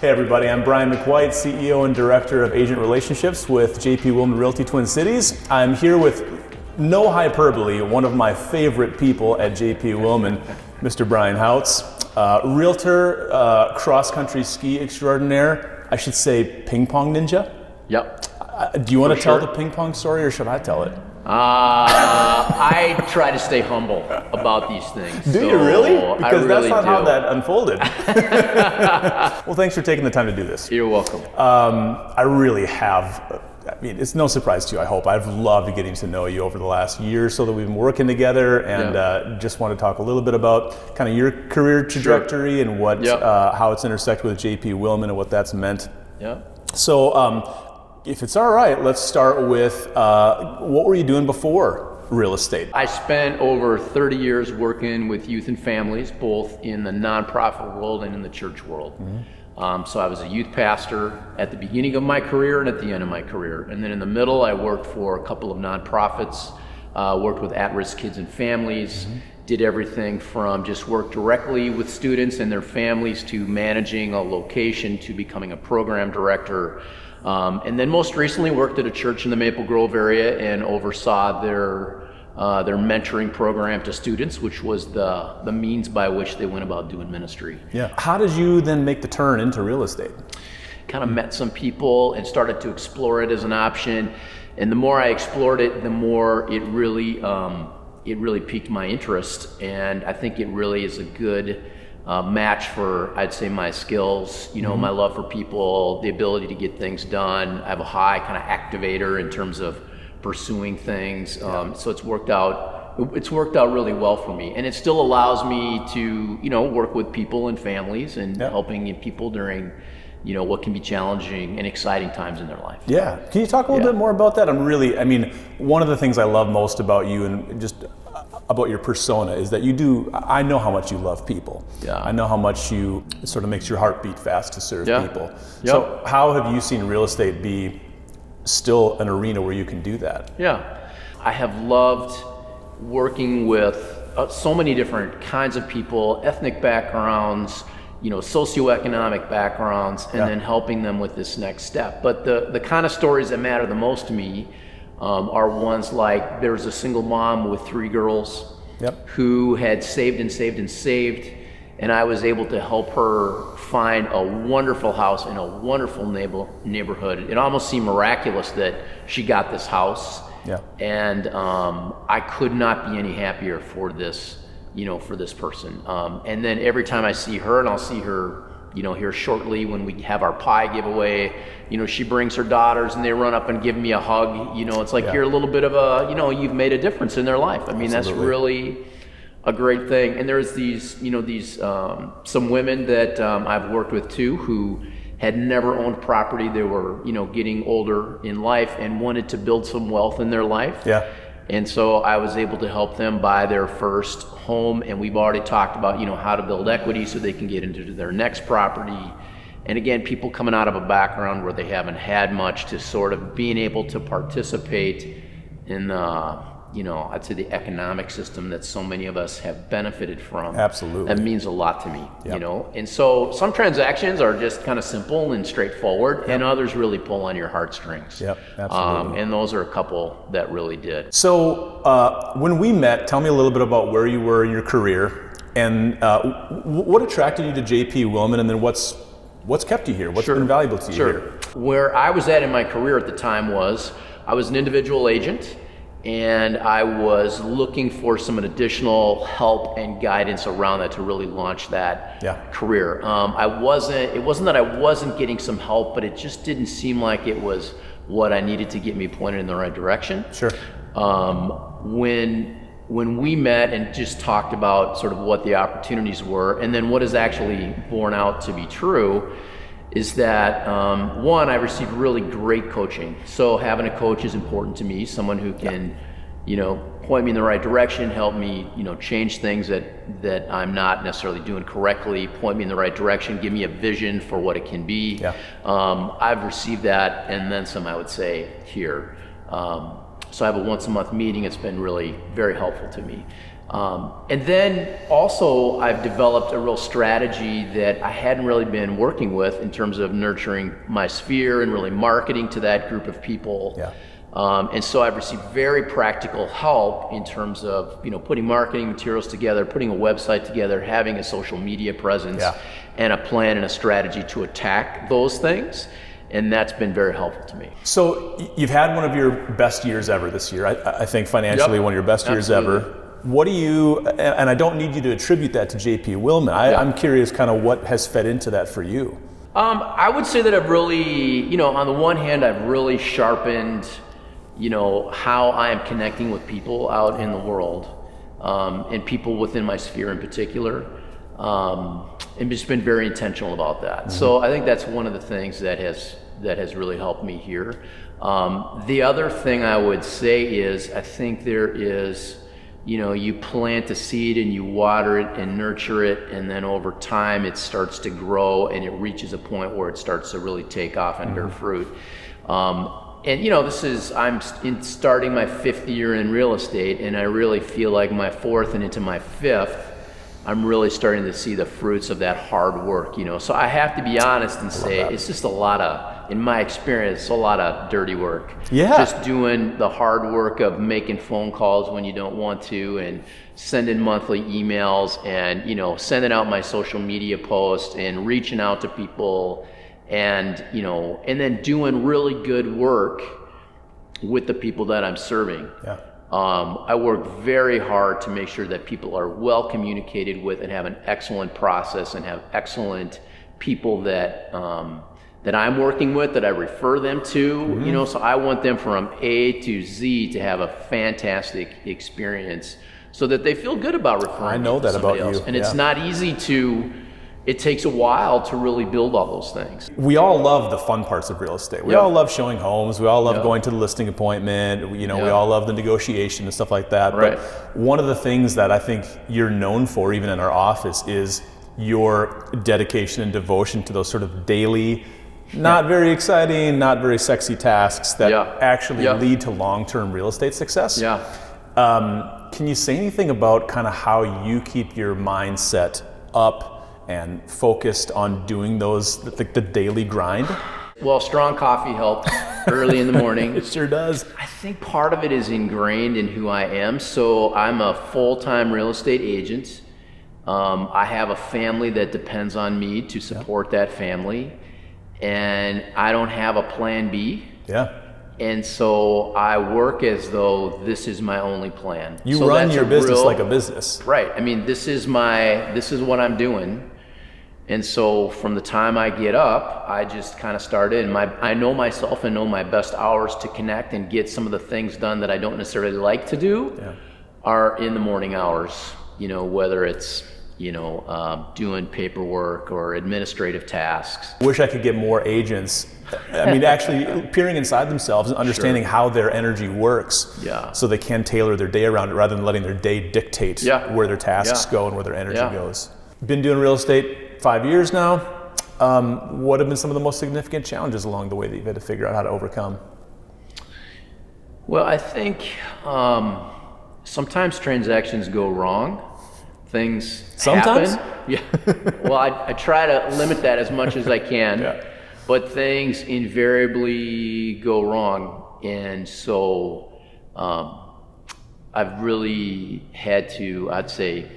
Hey everybody, I'm Brian McWhite, CEO and Director of Agent Relationships with JP Willman Realty Twin Cities. I'm here with, no hyperbole, one of my favorite people at JP Willman, Mr. Brian Houts, realtor, cross-country ski extraordinaire, I should say ping pong ninja. Yep. Do you want to tell the ping pong story or should I tell it? I try to stay humble about these things. Do you really? Because really that's not how do. that unfolded. Well, thanks for taking the time to do this. You're welcome. I really have, I mean, it's no surprise to you, I hope. I've loved getting to know you over the last year so that we've been working together, and just want to talk a little bit about kind of your career trajectory and what how it's intersected with JP Willman and what that's meant. Yeah. So if it's all right, let's start with what were you doing before real estate? I spent over 30 years working with youth and families, both in the nonprofit world and in the church world. Mm-hmm. So I was a youth pastor at the beginning of my career and at the end of my career. And then in the middle, I worked for a couple of nonprofits, worked with at-risk kids and families, did everything from just work directly with students and their families to managing a location to becoming a program director. And then most recently worked at a church in the Maple Grove area and oversaw their mentoring program to students, which was the means by which they went about doing ministry. Yeah. How did you then make the turn into real estate? Kind of met some people and started to explore it as an option. And the more I explored it, the more it really piqued my interest. And I think it really is a good match for, I'd say, my skills, my love for people, the ability to get things done. I have a high kind of activator in terms of pursuing things. So it's worked out really well for me. And it still allows me to, work with people and families and helping people during, what can be challenging and exciting times in their life. Yeah. Can you talk a little bit more about that? One of the things I love most about you and just about your persona is that I know how much you love people. Yeah. I know how much it sort of makes your heart beat fast to serve people. Yep. So how have you seen real estate be still an arena where you can do that? Yeah. I have loved working with so many different kinds of people, ethnic backgrounds, socioeconomic backgrounds, and then helping them with this next step. But the kind of stories that matter the most to me are ones like there's a single mom with 3 girls who had saved and saved and saved, and I was able to help her find a wonderful house in a wonderful neighborhood. It almost seemed miraculous that she got this house, and I could not be any happier for this, for this person. And then every time I see her, and I'll see her here shortly when we have our pie giveaway, she brings her daughters and they run up and give me a hug. It's like you're a little bit of a, you've made a difference in their life. I mean, that's really a great thing. And there's these some women that I've worked with too who had never owned property. They were, getting older in life and wanted to build some wealth in their life. Yeah. And so I was able to help them buy their first home, and we've already talked about, how to build equity so they can get into their next property. And again, people coming out of a background where they haven't had much to sort of being able to participate in, I'd say the economic system that so many of us have benefited from. Absolutely. That means a lot to me, And so some transactions are just kind of simple and straightforward, and others really pull on your heartstrings. Yep, absolutely. And those are a couple that really did. So when we met, tell me a little bit about where you were in your career and what attracted you to JP Willman, and then what's kept you here? What's been valuable to you here? Where I was at in my career at the time was I was an individual agent, and I was looking for some additional help and guidance around that to really launch that career. It wasn't that I wasn't getting some help, but it just didn't seem like it was what I needed to get me pointed in the right direction. Sure. When we met and just talked about sort of what the opportunities were, and then what is actually borne out to be true, is that one, I received really great coaching. So having a coach is important to me, someone who can, point me in the right direction, help me, change things that I'm not necessarily doing correctly, point me in the right direction, give me a vision for what it can be. Yeah. I've received that, and then some, I would say, here. So I have a once a month meeting. It's been really very helpful to me. And then also I've developed a real strategy that I hadn't really been working with in terms of nurturing my sphere and really marketing to that group of people. Yeah. And so I've received very practical help in terms of, putting marketing materials together, putting a website together, having a social media presence, and a plan and a strategy to attack those things. And that's been very helpful to me. So you've had one of your best years ever this year. I think financially one of your best years ever. What do you, and I don't need you to attribute that to JP Willman. I'm curious kind of what has fed into that for you. I would say that I've really, on the one hand, I've really sharpened how I am connecting with people out in the world, and people within my sphere in particular, and just been very intentional about that. So I think that's one of the things that has really helped me here. The other thing I would say is, I think there is, you plant a seed and you water it and nurture it, and then over time it starts to grow and it reaches a point where it starts to really take off and bear fruit. And I'm starting my 5th year in real estate, and I really feel like my 4th and into my 5th, I'm really starting to see the fruits of that hard work, So I have to be honest and say it's just in my experience, a lot of dirty work. Yeah. Just doing the hard work of making phone calls when you don't want to, and sending monthly emails, and, sending out my social media posts and reaching out to people, and and then doing really good work with the people that I'm serving. Yeah. I work very hard to make sure that people are well communicated with and have an excellent process and have excellent people that I'm working with, that I refer them to. So I want them from A to Z to have a fantastic experience so that they feel good about referring to somebody else. And it's not easy it takes a while to really build all those things. We all love the fun parts of real estate. We all love showing homes. We all love going to the listing appointment. We all love the negotiation and stuff like that. Right. But one of the things that I think you're known for, even in our office, is your dedication and devotion to those sort of daily, not very exciting, not very sexy tasks that actually lead to long-term real estate success. Yeah. Can you say anything about kind of how you keep your mindset up and focused on doing those, the daily grind? Well, strong coffee helps early in the morning. It sure does. I think part of it is ingrained in who I am. So I'm a full-time real estate agent. I have a family that depends on me to support that family, and I don't have a plan B. Yeah. And so I work as though this is my only plan. You run your business like a business. Right. I mean, this is what I'm doing. And so from the time I get up, I just kind of start in. I know myself and know my best hours to connect and get some of the things done that I don't necessarily like to do are in the morning hours, whether it's, doing paperwork or administrative tasks. Wish I could get more agents, actually peering inside themselves and understanding how their energy works, so they can tailor their day around it rather than letting their day dictate where their tasks go and where their energy goes. Been doing real estate 5 years now. What have been some of the most significant challenges along the way that you've had to figure out how to overcome? Well, I think sometimes transactions go wrong. Things sometimes happen. Yeah. Well, I try to limit that as much as I can, but things invariably go wrong, and so I've really had to, I'd say,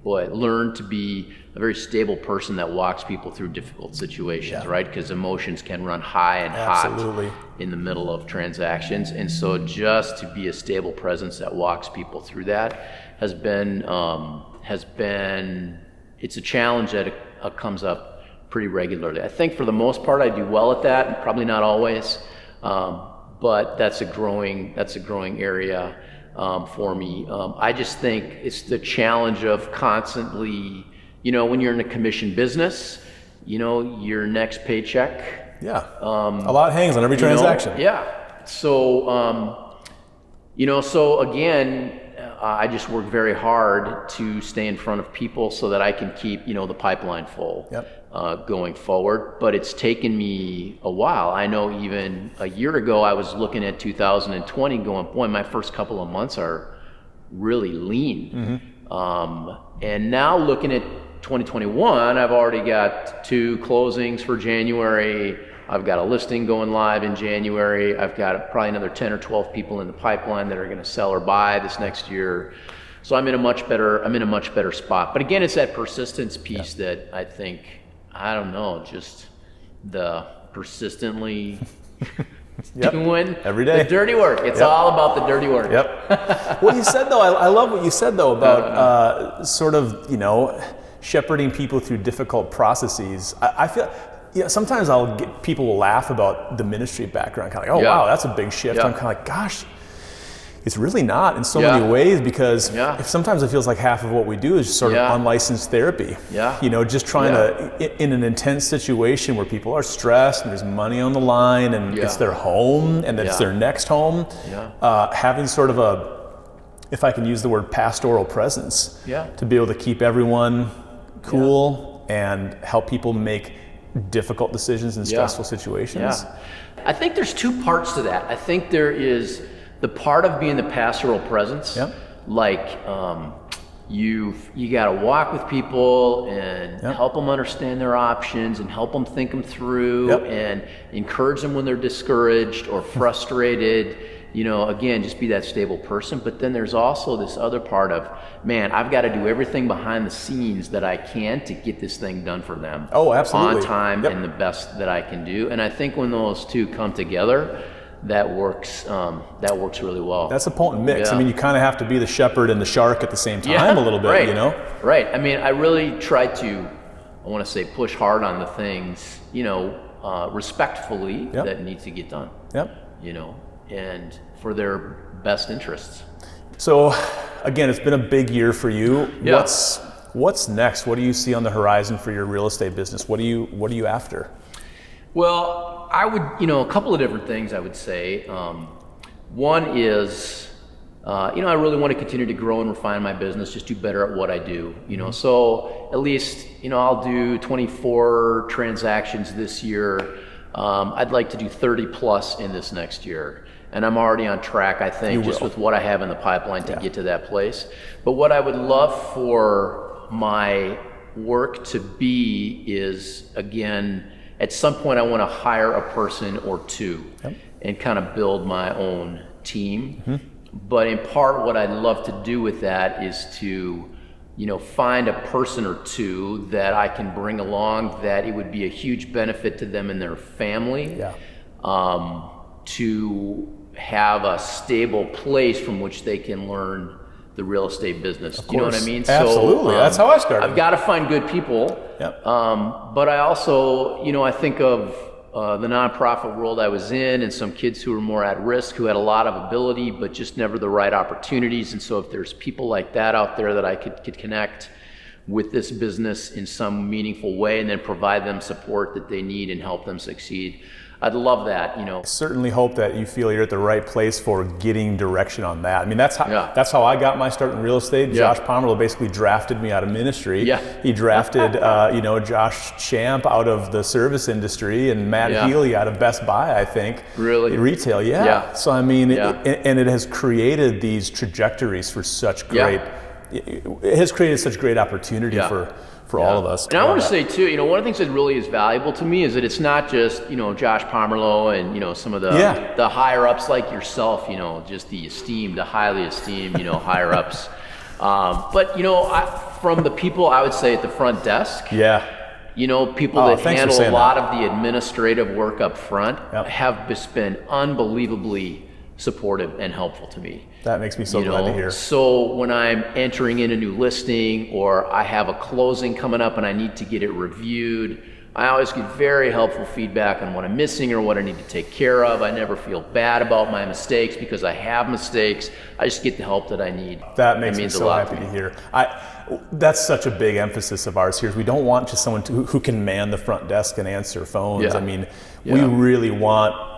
learn to be a very stable person that walks people through difficult situations, right? Because emotions can run high and hot in the middle of transactions. And so just to be a stable presence that walks people through that has been, it's a challenge that comes up pretty regularly. I think for the most part I do well at that, and probably not always, but that's a growing area for me. I just think it's the challenge of constantly, when you're in a commission business, your next paycheck. A lot hangs on every transaction. So, so again, I just work very hard to stay in front of people so that I can keep, the pipeline full going forward. But it's taken me a while. I know even a year ago, I was looking at 2020 going, boy, my first couple of months are really lean. And now looking at 2021, I've already got 2 closings for January. I've got a listing going live in January. I've got probably another 10 or 12 people in the pipeline that are going to sell or buy this next year. So I'm in a much better spot. But again, it's that persistence piece that I think, I don't know, just the persistently doing every day the dirty work. It's all about the dirty work. What you said though, I love what you said though about sort of, shepherding people through difficult processes. I feel, sometimes people will laugh about the ministry background, kind of like, wow, that's a big shift. I'm kind of like, gosh, it's really not in so many ways, because if sometimes it feels like half of what we do is just sort of unlicensed therapy. Just trying to, in an intense situation where people are stressed and there's money on the line and it's their home and it's their next home, having sort of if I can use the word pastoral presence, to be able to keep everyone cool and help people make difficult decisions in stressful situations. I think there's 2 parts to that. I think there is the part of being the pastoral presence, like you got to walk with people and help them understand their options and help them think them through and encourage them when they're discouraged or frustrated. Again, just be that stable person. But then there's also this other part of, man, I've got to do everything behind the scenes that I can to get this thing done for them. Oh, absolutely. On time and the best that I can do. And I think when those 2 come together, that works really well. That's a potent mix. I mean, you kind of have to be the shepherd and the shark at the same time a little bit, Right. I mean, I really try to, I want to say, push hard on the things, respectfully that need to get done. And for their best interests. So, again, it's been a big year for you. What's next? What do you see on the horizon for your real estate business? What are you after? Well, I would, a couple of different things I would say. One is, I really want to continue to grow and refine my business, just do better at what I do. So at least, I'll do 24 transactions this year. I'd like to do 30 plus in this next year. And I'm already on track, I think, just with what I have in the pipeline to get to that place. But what I would love for my work to be is, again, at some point I want to hire a person or 2 and kind of build my own team. But in part, what I'd love to do with that is to, find a person or 2 that I can bring along that it would be a huge benefit to them and their family, to have a stable place from which they can learn the real estate business. Do you know what I mean? Absolutely. That's how I started. I've got to find good people. But I also, I think of the nonprofit world I was in and some kids who were more at risk, who had a lot of ability, but just never the right opportunities. And so if there's people like that out there that I could connect with this business in some meaningful way and then provide them support that they need and help them succeed, I'd love that, I certainly hope that you feel you're at the right place for getting direction on that. I mean, that's how I got my start in real estate. Josh Pomerleau basically drafted me out of ministry. He drafted, Josh Champ out of the service industry and Matt Healy out of Best Buy, I think. Really? Retail, So, I mean, and it has created these trajectories for such great, it has created such great opportunity for all of us. And I want to say too, one of the things that really is valuable to me is that it's not just, Josh Pomerleau and, some of the higher ups like yourself, just the highly esteemed, higher ups. But, from the people I would say at the front desk, people that handle a lot of the administrative work up front have just been unbelievably supportive and helpful to me. That makes me so glad to hear. So when I'm entering in a new listing or I have a closing coming up and I need to get it reviewed, I always get very helpful feedback on what I'm missing or what I need to take care of. I never feel bad about my mistakes because I have mistakes. I just get the help that I need. That makes me so happy to hear. That's such a big emphasis of ours here. We don't want just someone who can man the front desk and answer phones. I mean, we really want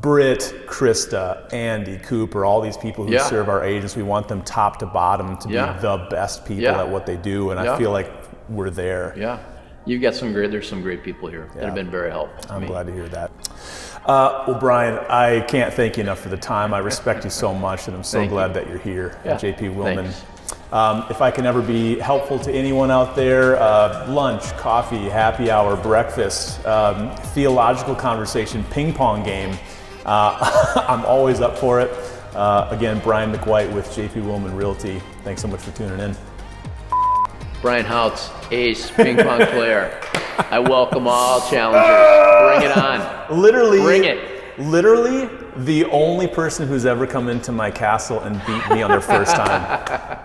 Britt, Krista, Andy, Cooper, all these people who serve our agents. We want them top to bottom to be the best people at what they do, and I feel like we're there. You've got there's some great people here that have been very helpful to me. I'm glad to hear that. Well, Brian, I can't thank you enough for the time. I respect you so much, and I'm so glad that you're here at JP Willman. If I can ever be helpful to anyone out there, lunch, coffee, happy hour, breakfast, theological conversation, ping pong game, I'm always up for it. Again, Brian McWhite with JP Willman Realty. Thanks so much for tuning in. Brian Houts, ace ping pong player. I welcome all challengers. Bring it on. Literally, Bring it. Literally the only person who's ever come into my castle and beat me on their first time.